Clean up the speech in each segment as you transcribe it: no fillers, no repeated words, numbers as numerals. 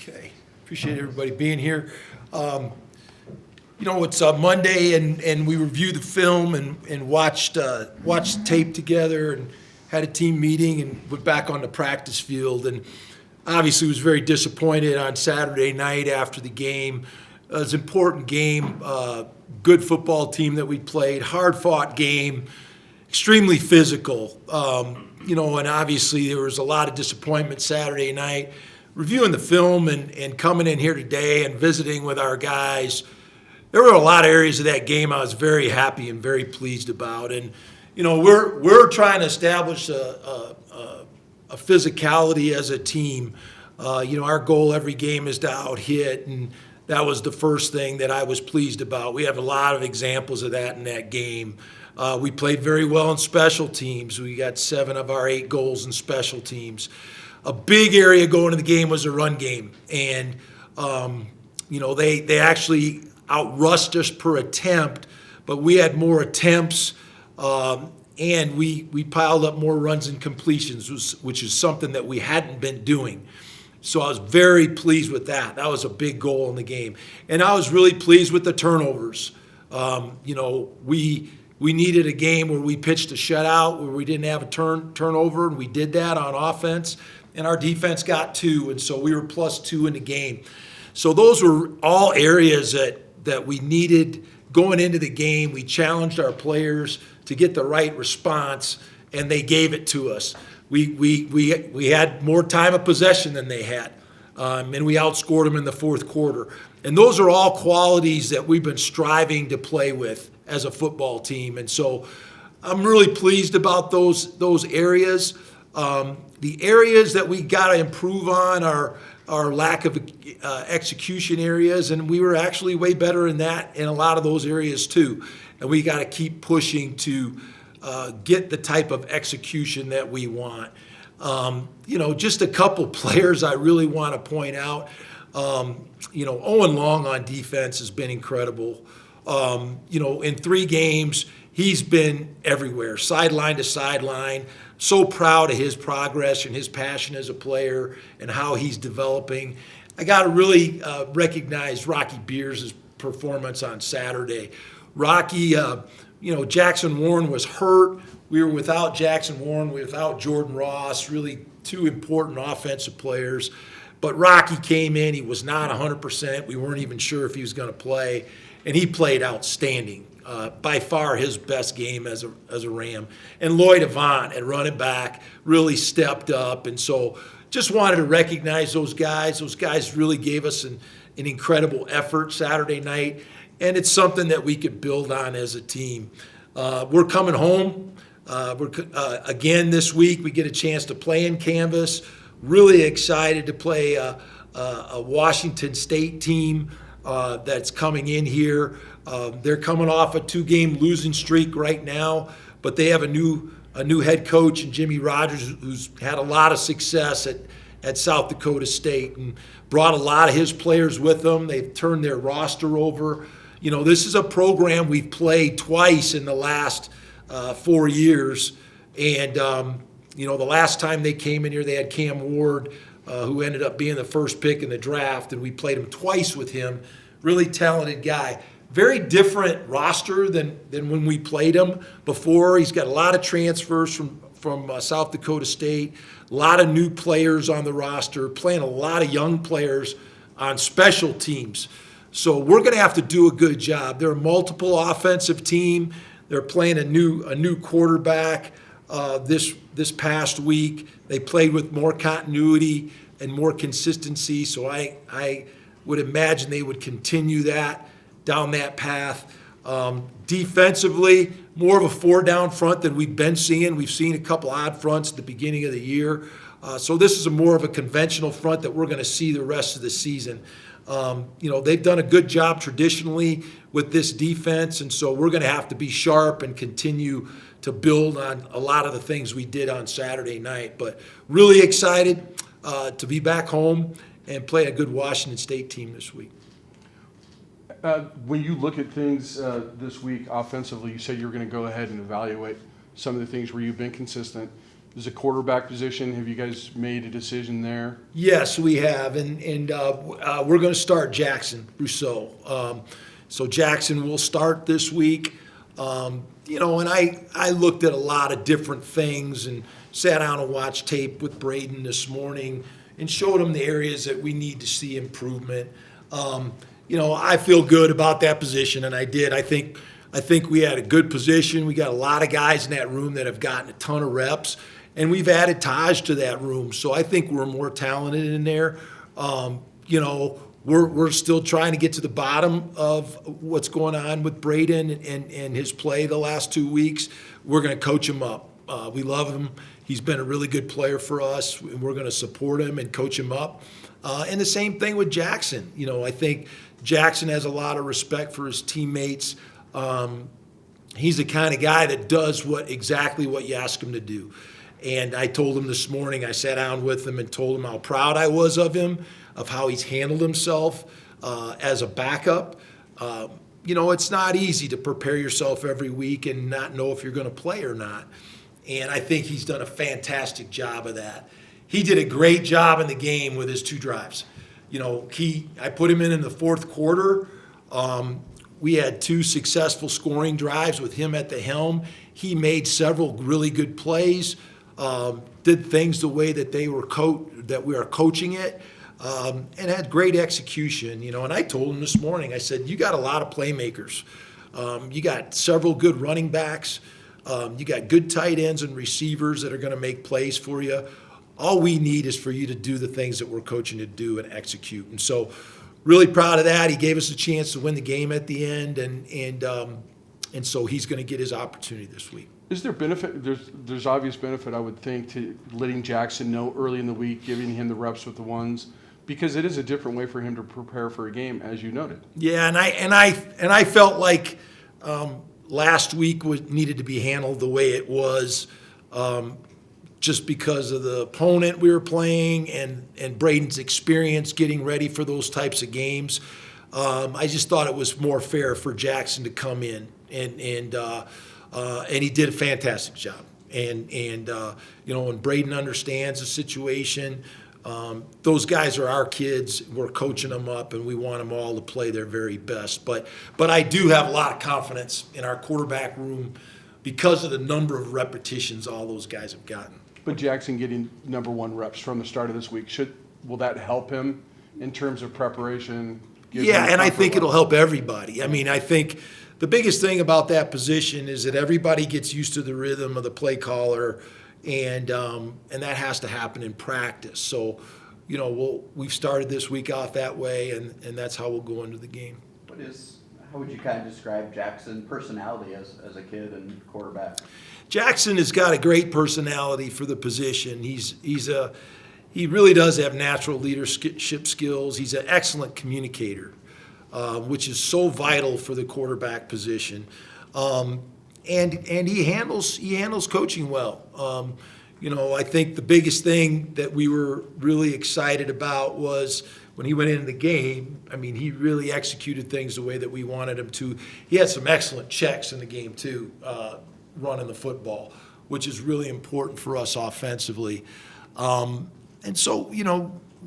Okay, appreciate everybody being here. It's Monday, and we reviewed the film and watched the tape together and had a team meeting and went back on the practice field. And obviously was very disappointed on Saturday night after the game. It was an important game, good football team that we played, hard-fought game, extremely physical. And obviously there was a lot of disappointment Saturday night. Reviewing the film and coming in here today and visiting with our guys, there were a lot of areas of that game I was very happy and very pleased about. And, we're trying to establish a physicality as a team. Our goal every game is to out-hit, and that was the first thing that I was pleased about. We have a lot of examples of that in that game. We played very well in special teams. We got 7 of our 8 goals in special teams. A big area going into the game was a run game, and they actually outrushed us per attempt, but we had more attempts, and we piled up more runs and completions, which is something that we hadn't been doing. So I was very pleased with that. That was a big goal in the game, and I was really pleased with the turnovers. We needed a game where we pitched a shutout, where we didn't have a turnover, and we did that on offense. And our defense got 2, and so we were +2 in the game. So those were all areas that we needed going into the game. We challenged our players to get the right response, and they gave it to us. We had more time of possession than they had, and we outscored them in the fourth quarter. And those are all qualities that we've been striving to play with as a football team. And so I'm really pleased about those areas. The areas that we got to improve on are lack of execution areas, and we were actually way better in that in a lot of those areas too. And we got to keep pushing to get the type of execution that we want. Just a couple players I really want to point out. Owen Long on defense has been incredible. In 3 games, he's been everywhere, sideline to sideline. So proud of his progress and his passion as a player and how he's developing. I got to really recognize Rocky Beers' performance on Saturday. Rocky, Jackson Warren was hurt. We were without Jackson Warren, without Jordan Ross, really 2 important offensive players. But Rocky came in. He was not 100%. We weren't even sure if he was going to play, and he played outstanding. By far his best game as a Ram. And Lloyd Avant at running back really stepped up. And so just wanted to recognize those guys. Those guys really gave us an incredible effort Saturday night. And it's something that we could build on as a team. We're coming home. Again this week. We get a chance to play in Canvas. Really excited to play a Washington State team that's coming in here. They're coming off a 2-game losing streak right now, but they have a new head coach in Jimmy Rogers, who's had a lot of success at South Dakota State and brought a lot of his players with them. They've turned their roster over. This is a program we've played twice in the last 4 years, and the last time they came in here, they had Cam Ward, who ended up being the first pick in the draft, and we played him twice with him. Really talented guy. Very different roster than when we played him before. He's got a lot of transfers from South Dakota State, a lot of new players on the roster, playing a lot of young players on special teams. So we're going to have to do a good job. They're a multiple offensive team. They're playing a new quarterback this past week. They played with more continuity and more consistency, so I would imagine they would continue that down that path. Defensively, more of a 4-down front than we've been seeing. We've seen a couple odd fronts at the beginning of the year. So this is more of a conventional front that we're going to see the rest of the season. They've done a good job traditionally with this defense, and so we're going to have to be sharp and continue to build on a lot of the things we did on Saturday night. But really excited to be back home and play a good Washington State team this week. When you look at things this week offensively, you said you were going to go ahead and evaluate some of the things where you've been consistent. is a quarterback position. Have you guys made a decision there? Yes, we have, and we're going to start Jackson Rousseau. So Jackson will start this week. And I looked at a lot of different things and sat down and watched tape with Braden this morning and showed him the areas that we need to see improvement. I feel good about that position, and I did. I think we had a good position. We got a lot of guys in that room that have gotten a ton of reps. And we've added Taj to that room, so I think we're more talented in there. We're still trying to get to the bottom of what's going on with Braden and his play the last 2 weeks. We're going to coach him up. We love him. He's been a really good player for us, and we're going to support him and coach him up. And the same thing with Jackson. I think Jackson has a lot of respect for his teammates. He's the kind of guy that does exactly what you ask him to do. And I told him this morning, I sat down with him and told him how proud I was of him, of how he's handled himself as a backup. It's not easy to prepare yourself every week and not know if you're going to play or not. And I think he's done a fantastic job of that. He did a great job in the game with his 2 drives. I put him in the fourth quarter. We had 2 successful scoring drives with him at the helm. He made several really good plays. Did things the way that that we are coaching it, and had great execution. And I told him this morning, I said, you got a lot of playmakers. You got several good running backs. You got good tight ends and receivers that are going to make plays for you. All we need is for you to do the things that we're coaching to do and execute. And so, really proud of that. He gave us a chance to win the game at the end, and so he's going to get his opportunity this week. Is there benefit? There's obvious benefit, I would think, to letting Jackson know early in the week, giving him the reps with the ones, because it is a different way for him to prepare for a game, as you noted. Yeah, and I felt like last week needed to be handled the way it was, just because of the opponent we were playing and Braden's experience getting ready for those types of games. I just thought it was more fair for Jackson to come in and he did a fantastic job. And when Braden understands the situation, those guys are our kids. We're coaching them up, and we want them all to play their very best. But I do have a lot of confidence in our quarterback room because of the number of repetitions all those guys have gotten. But Jackson getting number 1 reps from the start of this week, will that help him in terms of preparation? Yeah, and I think it'll help everybody. I mean, I think the biggest thing about that position is that everybody gets used to the rhythm of the play caller, and that has to happen in practice. So, we've started this week off that way, and that's how we'll go into the game. How would you kind of describe Jackson's personality as a kid and quarterback? Jackson has got a great personality for the position. He really does have natural leadership skills. He's an excellent communicator, which is so vital for the quarterback position. And he handles coaching well. I think the biggest thing that we were really excited about was when he went into the game. I mean, he really executed things the way that we wanted him to. He had some excellent checks in the game too, running the football, which is really important for us offensively. And so,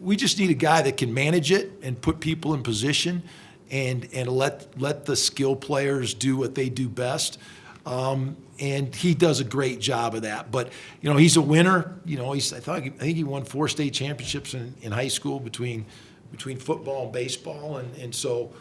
we just need a guy that can manage it and put people in position and let the skill players do what they do best. And he does a great job of that. But, he's a winner. I think he won 4 state championships in high school between football and baseball. And so,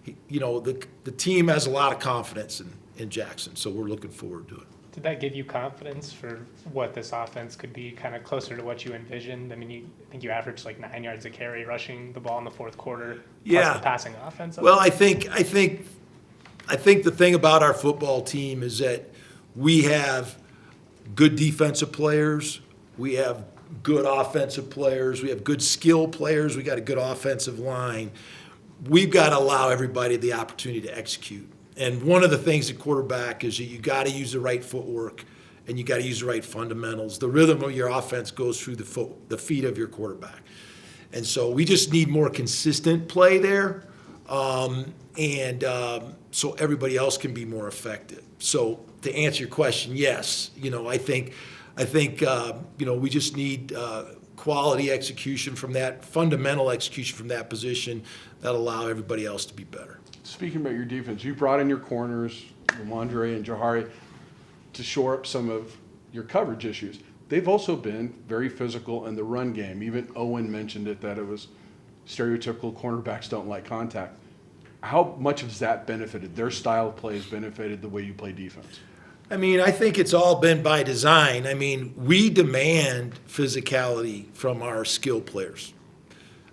the team has a lot of confidence in Jackson. So we're looking forward to it. Did that give you confidence for what this offense could be, kind of closer to what you envisioned? I mean, I think you averaged like 9 yards a carry rushing the ball in the fourth quarter, plus the passing offense. Well, I think the thing about our football team is that we have good defensive players, we have good offensive players, we have good skill players, we got a good offensive line. We've got to allow everybody the opportunity to execute. And one of the things at quarterback is that you got to use the right footwork and you got to use the right fundamentals. The rhythm of your offense goes through the feet of your quarterback. And so we just need more consistent play there, so everybody else can be more effective. So to answer your question, yes, I think I think, we just need quality execution from that, fundamental execution from that position that'll allow everybody else to be better. Speaking about your defense, you brought in your corners, Ramondre and Jahari, to shore up some of your coverage issues. They've also been very physical in the run game. Even Owen mentioned it, that it was stereotypical cornerbacks don't like contact. How much has that benefited? Their style of play has benefited the way you play defense? I mean, I think it's all been by design. I mean, we demand physicality from our skill players.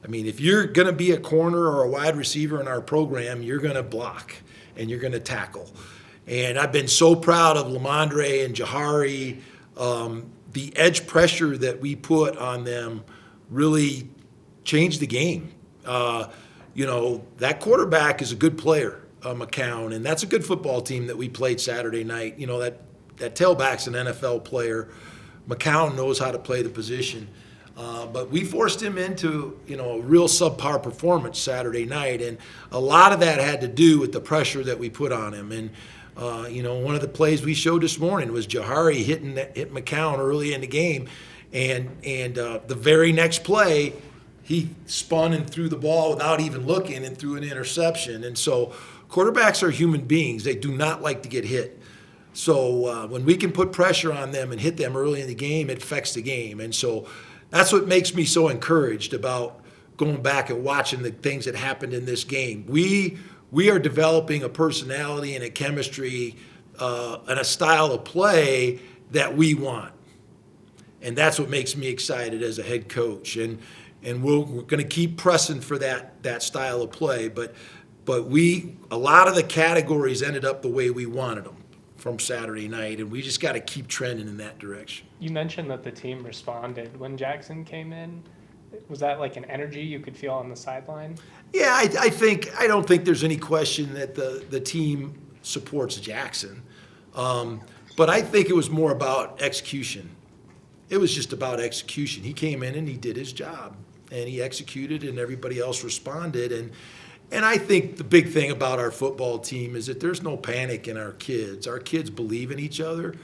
I mean, if you're going to be a corner or a wide receiver in our program, you're going to block and you're going to tackle. And I've been so proud of Lamondre and Jahari. The edge pressure that we put on them really changed the game. That quarterback is a good player, McCown, and that's a good football team that we played Saturday night. That tailback's an NFL player. McCown knows how to play the position. But we forced him into, a real subpar performance Saturday night, and a lot of that had to do with the pressure that we put on him. And one of the plays we showed this morning was Jahari hit McCown early in the game, and the very next play, he spun and threw the ball without even looking and threw an interception. And so quarterbacks are human beings. They do not like to get hit. So when we can put pressure on them and hit them early in the game, it affects the game. And so that's what makes me so encouraged about going back and watching the things that happened in this game. We are developing a personality and a chemistry and a style of play that we want. And that's what makes me excited as a head coach. And we're going to keep pressing for that style of play. But a lot of the categories ended up the way we wanted them from Saturday night, and we just got to keep trending in that direction. You mentioned that the team responded when Jackson came in. Was that like an energy you could feel on the sideline? Yeah, I don't think there's any question that the team supports Jackson. But I think it was more about execution. It was just about execution. He came in and he did his job, and he executed, and everybody else responded. And I think the big thing about our football team is that there's no panic in our kids. Our kids believe in each other.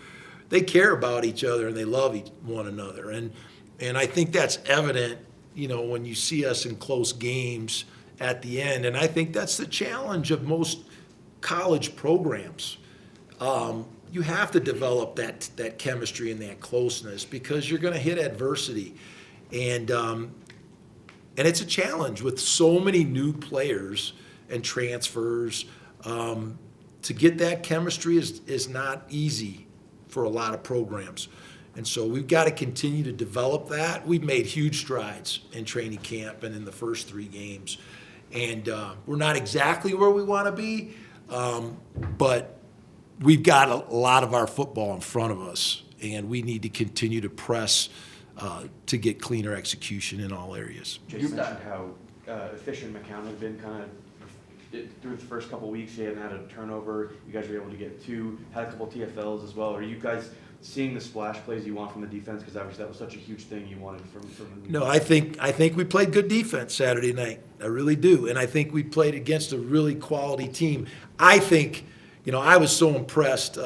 They care about each other, and they love one another. And I think that's evident, when you see us in close games at the end. And I think that's the challenge of most college programs. You have to develop that chemistry and that closeness because you're going to hit adversity. And it's a challenge with so many new players and transfers. To get that chemistry is not easy for a lot of programs. And so we've got to continue to develop that. We've made huge strides in training camp and in the first 3 games. And we're not exactly where we want to be, but we've got a lot of our football in front of us, and we need to continue to press to get cleaner execution in all areas. Jay mentioned how efficient McCown had been through the first couple weeks. He hadn't had a turnover. You guys were able to get 2, had a couple TFLs as well. Are you guys seeing the splash plays you want from the defense? Because obviously that was such a huge thing you wanted from the No, I think we played good defense Saturday night. I really do. And I think we played against a really quality team. I think, I was so impressed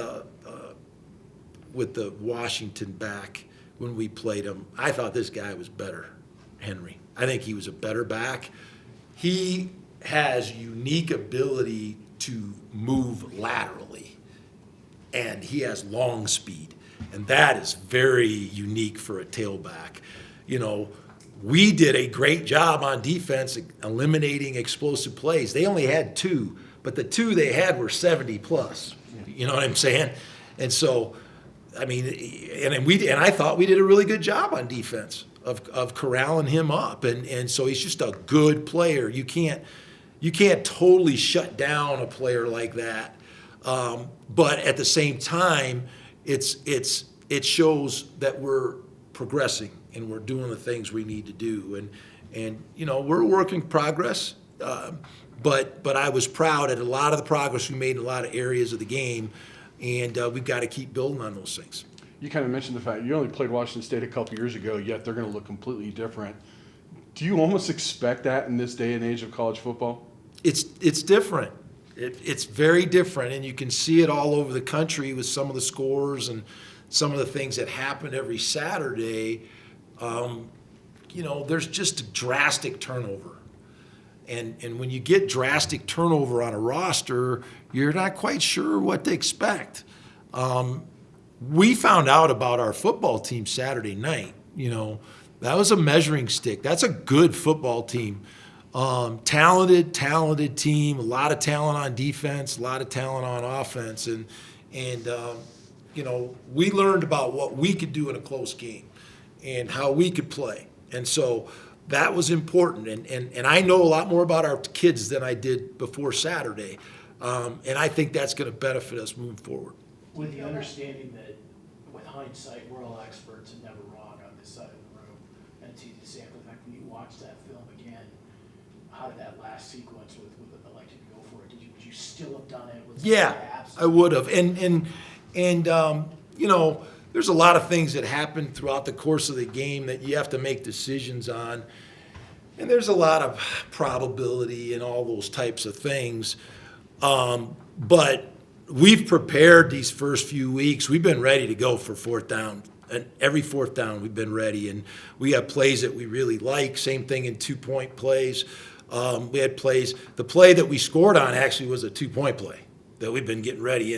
with the Washington back when we played him. I thought this guy was better, Henry. I think he was a better back. He has unique ability to move laterally, and he has long speed, and that is very unique for a tailback. We did a great job on defense eliminating explosive plays. They only had 2, but the 2 they had were 70 plus. You know what I'm saying? And so, I mean, and I thought we did a really good job on defense of corralling him up, and so he's just a good player. You can't totally shut down a player like that, but at the same time, it shows that we're progressing and we're doing the things we need to do, and we're a work in progress. But I was proud at a lot of the progress we made in a lot of areas of the game. And we've got to keep building on those things. You kind of mentioned the fact you only played Washington State a couple years ago, yet they're going to look completely different. Do you almost expect that in this day and age of college football? It's different. It's very different, and you can see it all over the country with some of the scores and some of the things that happen every Saturday, there's just a drastic turnover. And when you get drastic turnover on a roster, you're not quite sure what to expect. We found out about our football team Saturday night. That was a measuring stick. That's a good football team. Talented team, a lot of talent on defense, a lot of talent on offense. And we learned about what we could do in a close game and how we could play. And so that was important. And I know a lot more about our kids than I did before Saturday. And I think that's going to benefit us moving forward. With the understanding that, with hindsight, we're all experts and never wrong on this side of the room. And it's easy to say, but in fact, when you watch that film again, how did that last sequence with electing to go for it? Would you still have done it? Was Yeah, I would have. And there's a lot of things that happen throughout the course of the game that you have to make decisions on. And there's a lot of probability and all those types of things. But we've prepared these first few weeks. We've been ready to go for fourth down. And every fourth down, we've been ready. And we have plays that we really like. Same thing in two-point plays. We had plays. The play that we scored on actually was a two-point play that we've been getting ready.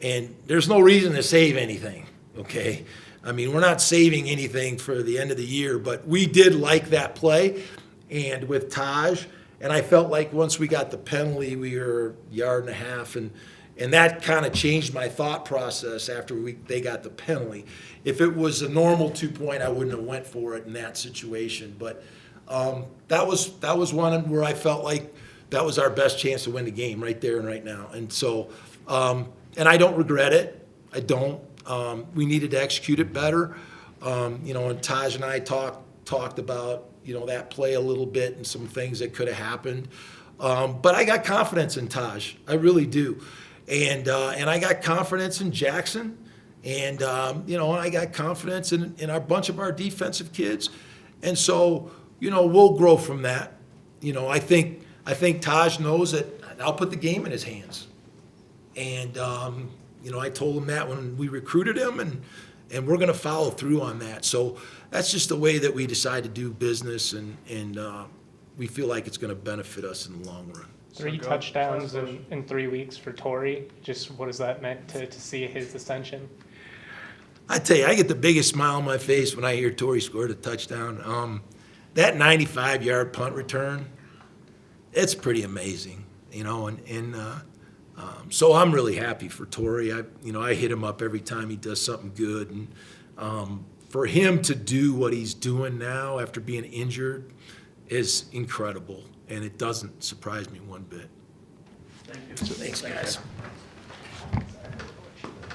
And there's no reason to save anything, okay? I mean, we're not saving anything for the end of the year, but we did like that play. And with Taj, and I felt like once we got the penalty, we were a yard and a half, and that kind of changed my thought process after they got the penalty. If it was a normal 2-point, I wouldn't have went for it in that situation. But that was one where I felt like that was our best chance to win the game right there and right now. And so, and I don't regret it. I don't. We needed to execute it better. And Taj and I talked about that play a little bit and some things that could have happened. But I got confidence in Taj. I really do. And I got confidence in Jackson. And I got confidence in a bunch of our defensive kids. And so, we'll grow from that. I think Taj knows that I'll put the game in his hands. And, I told him that when we recruited him, and we're going to follow through on that. So that's just the way that we decide to do business, and we feel like it's going to benefit us in the long run. 3 touchdowns in 3 weeks for Torrey. Just what has that meant to see his ascension? I tell you, I get the biggest smile on my face when I hear Torrey scored a touchdown. That 95-yard punt return, it's pretty amazing, so I'm really happy for Torrey. I hit him up every time he does something good, and for him to do what he's doing now after being injured is incredible, and it doesn't surprise me one bit. Thank you. Thanks, guys.